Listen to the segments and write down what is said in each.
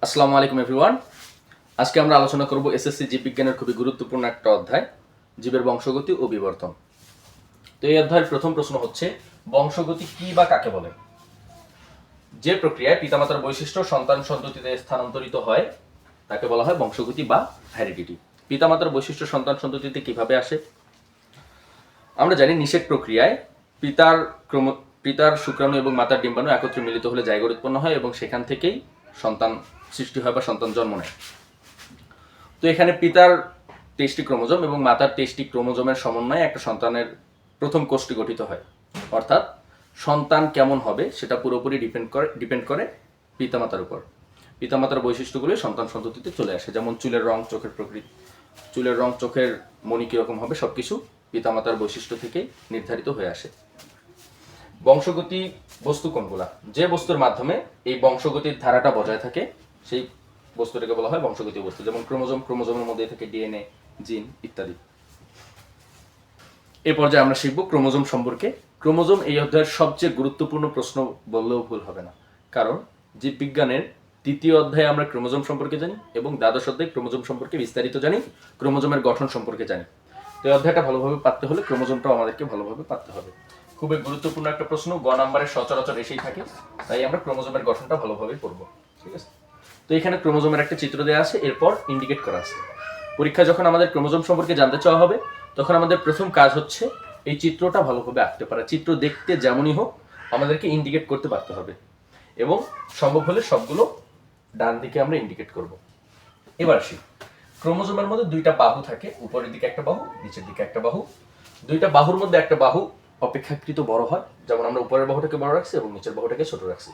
আসসালামু আলাইকুম এভরিওয়ান। আজকে আমরা আলোচনা করব এসএসসি জীববিজ্ঞানের খুবই গুরুত্বপূর্ণ একটা অধ্যায়, জীবের বংশগতি ও বিবর্তন। তো এই অধ্যায়ের প্রথম প্রশ্ন হচ্ছে, বংশগতি কি বা কাকে বলে? যে প্রক্রিয়ায় পিতামাতার বৈশিষ্ট্য সন্তান সন্ততিতে স্থানান্তরিত হয় তাকে বলা হয় বংশগতি বা হেরিডিটি। পিতামাতার বৈশিষ্ট্য সন্তান সন্ততিতে কিভাবে আসে? আমরা জানি নিষেক প্রক্রিয়ায় পিতার পিতার শুক্রাণু এবং মাতার ডিম্বাণু একত্রে মিলিত হলে জাইগোট উৎপন্ন হয় এবং সেখান থেকেই সন্তান সৃষ্টি হয় বা সন্তান জন্ম নেয়। তো এখানে পিতার 23টি ক্রোমোজোম এবং মাতার 23টি ক্রোমোজোমের সমন্বয়ে একটা সন্তানের প্রথম কোষটি গঠিত হয়। অর্থাৎ সন্তান কেমন হবে সেটা পুরোপুরি ডিপেন্ড করে পিতামাতার উপর। পিতামাতার বৈশিষ্ট্যগুলি সন্তান সন্ততিতে চলে আসে, যেমন চুলের রং, চোখের প্রকৃতি, চুলের রং, চোখের মণি কীরকম হবে, সবকিছু পিতামাতার বৈশিষ্ট্য থেকেই নির্ধারিত হয়ে আসে। বংশগতি বস্তু কোনগুলা? যে বস্তুর মাধ্যমে এই বংশগতির ধারাটা বজায় থাকে সেই বস্তুটাকে বলা হয় বংশগতি বস্তু, যেমন ক্রোমোজোম, ক্রোমোজোমের মধ্যে থাকে ডিএনএ, জিন ইত্যাদি। এই পর্যায়ে আমরা শিখব ক্রোমোজোম সম্পর্কে। ক্রোমোজোম এই অধ্যায়ের সবচেয়ে গুরুত্বপূর্ণ প্রশ্ন বললেও ভুল হবে না, কারণ জীববিজ্ঞানের তৃতীয় অধ্যায়ে আমরা ক্রোমোজোম সম্পর্কে জানি এবং দ্বাদশ অধ্যায়ে ক্রোমোজোম সম্পর্কে বিস্তারিত জানি, ক্রোমোজোমের গঠন সম্পর্কে জানি। তো এই অধ্যায়টা ভালোভাবে পারতে হলে ক্রোমোজোমটাও আমাদেরকে ভালোভাবে পারতে হবে। খুবই গুরুত্বপূর্ণ একটা প্রশ্ন, গ নাম্বারের সচরাচর এসেই থাকে, তাই আমরা ক্রোমোজোমের গঠনটা ভালোভাবে পড়বো। ঠিক আছে, তো এখানে ক্রোমোজোমের একটা চিত্র দেওয়া আছে, এরপর ইন্ডিকেট করা আছে। পরীক্ষা যখন আমাদের ক্রোমোজোম সম্পর্কে জানতে চাওয়া হবে তখন আমাদের প্রথম কাজ হচ্ছে এই চিত্রটা ভালোভাবে আঁকতে পারা। চিত্র দেখতে যেমনই হোক আমাদেরকে ইন্ডিকেট করতে পারতে হবে এবং সম্ভব হলে সবগুলো ডান দিকে আমরা ইন্ডিকেট করব। এবার আসি, ক্রোমোজোমের মধ্যে দুইটা বাহু থাকে, উপরের দিকে একটা বাহু, নিচের দিকে একটা বাহু। দুইটা বাহুর মধ্যে একটা বাহু অপেক্ষাকৃত বড় হয়, যেমন আমরা উপরের বাহুটাকে বড় রাখছি এবং নিচের বাহুটাকে ছোট রাখছি।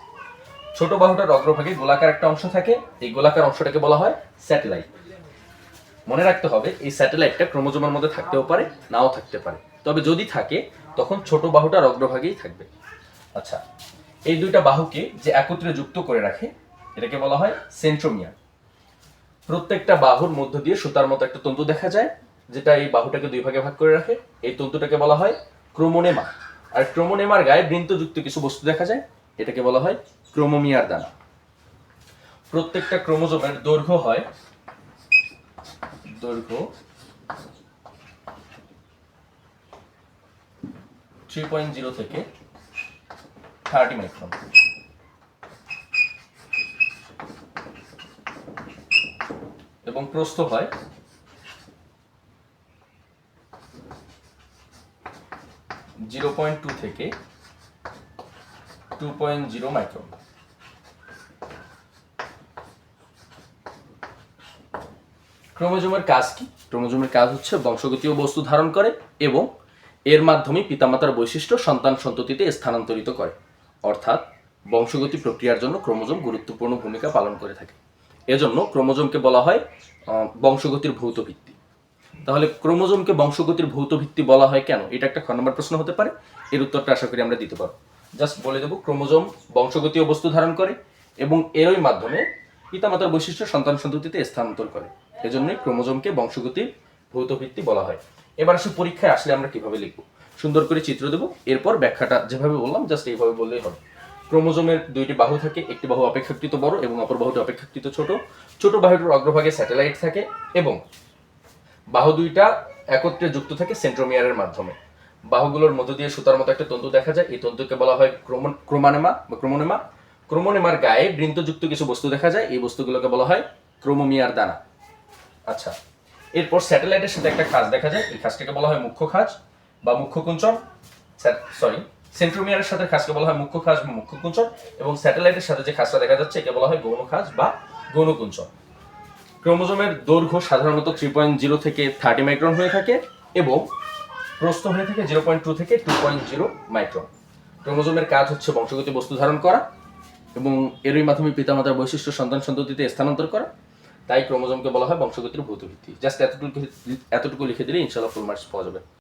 ছোট বাহুটার অগ্রভাগে গোলাকার একটা অংশ থাকে, এই গোলাকার অংশটাকে বলা হয় স্যাটেলাইট। মনে রাখতে হবে এই স্যাটেলাইটটা ক্রোমোজোমের মধ্যে থাকতেও পারে, নাও থাকতে পারে, তবে যদি থাকে তখন ছোট বাহুটার অগ্রভাগেই থাকবে। আচ্ছা, এই দুইটা বাহুকে যে একত্রে যুক্ত করে রাখে এটাকে বলা হয় সেন্ট্রোমিয়ার। প্রত্যেকটা বাহুর মধ্য দিয়ে সুতার মতো একটা তন্তু দেখা যায়, যেটা এই বাহুটাকে দুই ভাগে ভাগ করে রাখে। এই তন্তুটাকে বলা হয় ক্রোমোনেমা। আর ক্রোমোনেমার গায়ে বৃন্তযুক্ত কিছু বস্তু দেখা যায়, এটাকে বলা হয় ক্রোমোমিয়ার দানা। প্রত্যেকটা ক্রোমোজোমের দৈর্ঘ্য হয় 3.0 থেকে 30 মাইক্রন এবং প্রস্থ হয় 0.2 থেকে 2.0 মাইক্রন। ক্রোমোজোমের কাজ কি? ক্রোমোজোমের কাজ হচ্ছে বংশগতীয় বস্তু ধারণ করে এবং এর মাধ্যমে পিতামাতার বৈশিষ্ট্য সন্তান সন্ততিতে স্থানান্তরিত করে। অর্থাৎ বংশগতি প্রক্রিয়ার জন্য ক্রোমোজোম গুরুত্বপূর্ণ ভূমিকা পালন করে থাকে। এজন্য ক্রোমোজোমকে বলা হয় বংশগতির ভৌত ভিত্তি। তাহলে ক্রোমোজোমকে বংশগতির ভৌত ভিত্তি বলা হয় কেন? এটা একটা খ নম্বর প্রশ্ন হতে পারে, এর উত্তরটা আশা করি আমরা দিতে পারবো। জাস্ট বলে দেবো, ক্রোমোজোম বংশগতীয় বস্তু ধারণ করে এবং এরই মাধ্যমে পিতামাতার বৈশিষ্ট্য সন্তান সন্ততিতে স্থানান্তর করে, এজন্যই ক্রোমোজোমকে বংশগতির ভৌত ভিত্তি বলা হয়। এবার আসলে পরীক্ষায় আসলে আমরা কিভাবে লিখবো? সুন্দর করে চিত্র দেবো, এরপর ব্যাখ্যাটা যেভাবে বললাম জাস্ট এইভাবে বললেই হবে। ক্রোমোজোমের দুইটি বাহু থাকে, একটি বাহু অপেক্ষাকৃত বড় এবং অপর বাহুটি অপেক্ষাকৃত ছোট। ছোট বাহুটির অগ্রভাগে স্যাটেলাইট থাকে এবং বাহু দুইটা একত্রে যুক্ত থাকে সেন্ট্রোমিয়ারের মাধ্যমে। বাহুগুলোর মধ্য দিয়ে সুতার মতো একটা তন্তু দেখা যায়, এই তন্তুকে বলা হয় ক্রোমানেমা বা ক্রোমোনেমা। ক্রোমোনেমার গায়ে বৃন্তযুক্ত কিছু বস্তু দেখা যায়, এই বস্তুগুলোকে বলা হয় ক্রোমোমিয়ার দানা। আচ্ছা, এরপর স্যাটেলাইটের সাথে একটা খাঁজ দেখা যায়, এই খাঁজটাকে বলা হয় মুখ্য খাঁজ বা মুখ্য কুঞ্চন। সেন্ট্রোমিয়ারের সাথে খাঁজকে বলা হয় মুখ্য খাঁজ বা মুখ্য কুঞ্চন এবং স্যাটেলাইটের সাথে যে খাঁজটা দেখা যাচ্ছে একে বলা হয় গৌণ খাঁজ বা গৌণ কুঞ্চন। ক্রোমোজোমের দৈর্ঘ্য সাধারণত 3.0 থেকে 30 মাইক্রন হয়ে থাকে এবং প্রস্থ হয়ে থাকে 0.2 থেকে 2.0 মাইক্রন। ক্রোমোজোমের কাজ হচ্ছে বংশগতি বস্তু ধারণ করা এবং এরই মাধ্যমে পিতামাতার বৈশিষ্ট্য সন্তান সন্ততিতে স্থানান্তর করা, তাই ক্রোমোজোমকে বলা হয় বংশগতির ভৌত ভিত্তি। জাস্ট এতটুকু লিখে দিলে ইনশাআল্লাহ ফুল মার্কস পাওয়া যাবে।